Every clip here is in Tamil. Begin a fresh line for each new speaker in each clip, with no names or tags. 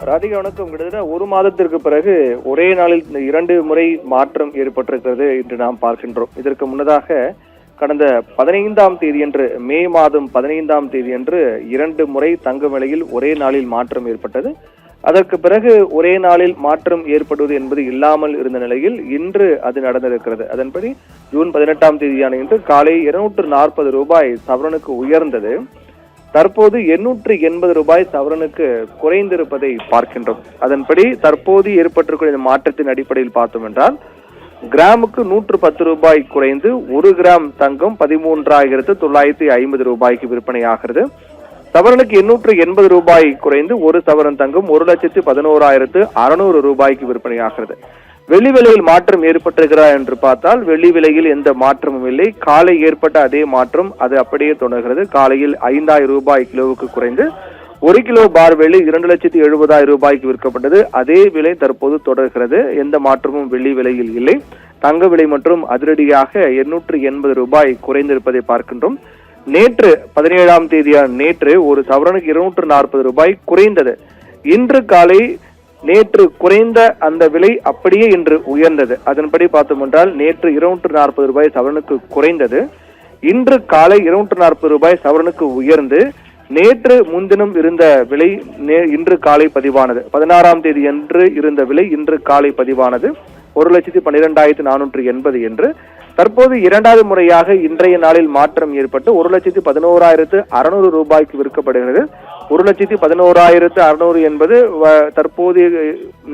ராதிகா வணக்கம். கிட்டத்தட்ட ஒரு மாதத்திற்கு பிறகு ஒரே நாளில் இந்த 2 முறை மாற்றம் ஏற்பட்டிருக்கிறது என்று நாம் பார்க்கின்றோம். இதற்கு முன்னதாக கடந்த 15ஆம் தேதியன்று, மே மாதம் 15ஆம் தேதியன்று 2 முறை தங்க விலையில் ஒரே நாளில் மாற்றம் ஏற்பட்டது. அதற்கு பிறகு ஒரே நாளில் மாற்றம் ஏற்படுவது என்பது இல்லாமல் இருந்த நிலையில் இன்று அது நடந்திருக்கிறது. அதன்படி ஜூன் 18ஆம் தேதியான இன்று காலை 240 ரூபாய் சவரனுக்கு உயர்ந்தது. தற்போது 880 ரூபாய் சவரனுக்கு குறைந்திருப்பதை பார்க்கின்றோம். அதன்படி தற்போது ஏற்பட்டிருக்கிற மாற்றத்தின் அடிப்படையில் பார்த்தோம் என்றால் கிராமுக்கு 110 ரூபாய் குறைந்து 1 கிராம் தங்கம் 13,950 ரூபாய்க்கு விற்பனை ஆகிறது. சவரனுக்கு 880 ரூபாய் குறைந்து 1 சவரன் தங்கம் 1,11,600 ரூபாய்க்கு விற்பனை ஆகிறது. வெள்ளி விலையில் மாற்றம் ஏற்பட்டிருக்கிறா என்று பார்த்தால் வெள்ளி விலையில் எந்த மாற்றமும் இல்லை. காலை ஏற்பட்ட அதே மாற்றம் அது அப்படியே தொடர்கிறது. காலையில் 5,000 ரூபாய் கிலோவுக்கு குறைந்து 1 கிலோ பார் வெள்ளி 2,70,000 ரூபாய்க்கு விற்கப்பட்டது. அதே விலை தற்போது தொடர்கிறது. எந்த மாற்றமும் வெள்ளி விலையில் இல்லை. தங்க விலை மற்றும் அதிரடியாக 880 ரூபாய் குறைந்திருப்பதை பார்க்கின்றோம். நேற்று 17ஆம் தேதியான நேற்று ஒரு சவரனுக்கு 240 ரூபாய் குறைந்தது. இன்று காலை நேற்று குறைந்த அந்த விலை அப்படியே இன்று உயர்ந்தது. அதன்படி பார்த்தோம் என்றால் நேற்று 240 ரூபாய் சவரனுக்கு குறைந்தது. இன்று காலை 240 ரூபாய் சவரனுக்கு உயர்ந்து நேற்று முன்தினம் இருந்த விலை இன்று காலை பதிவானது. 16ஆம் தேதி என்று இருந்த விலை இன்று காலை பதிவானது 1,12,480 என்று. தற்போது 2வது முறையாக இன்றைய நாளில் மாற்றம் ஏற்பட்டு 1,11,600 ரூபாய்க்கு விற்கப்படுகிறது. 1,11,600 என்பது தற்போதைய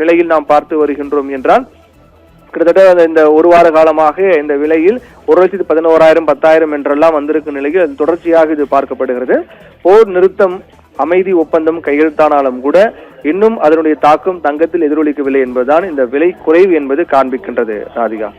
நிலையில் நாம் பார்த்து வருகின்றோம் என்றால் கிட்டத்தட்ட இந்த ஒரு வார காலமாக இந்த விலையில் 1,11,000 10,000 என்றெல்லாம் வந்திருக்கும் நிலையில் தொடர்ச்சியாக இது பார்க்கப்படுகிறது. போர் நிறுத்தம் அமைதி ஒப்பந்தம் கையெழுத்தானாலும் கூட இன்னும் அதனுடைய தாக்கம் தங்கத்தில் எதிரொலிக்கவில்லை என்பதுதான் இந்த விலை குறைவு என்பது காண்பிக்கின்றது. ராதிகா.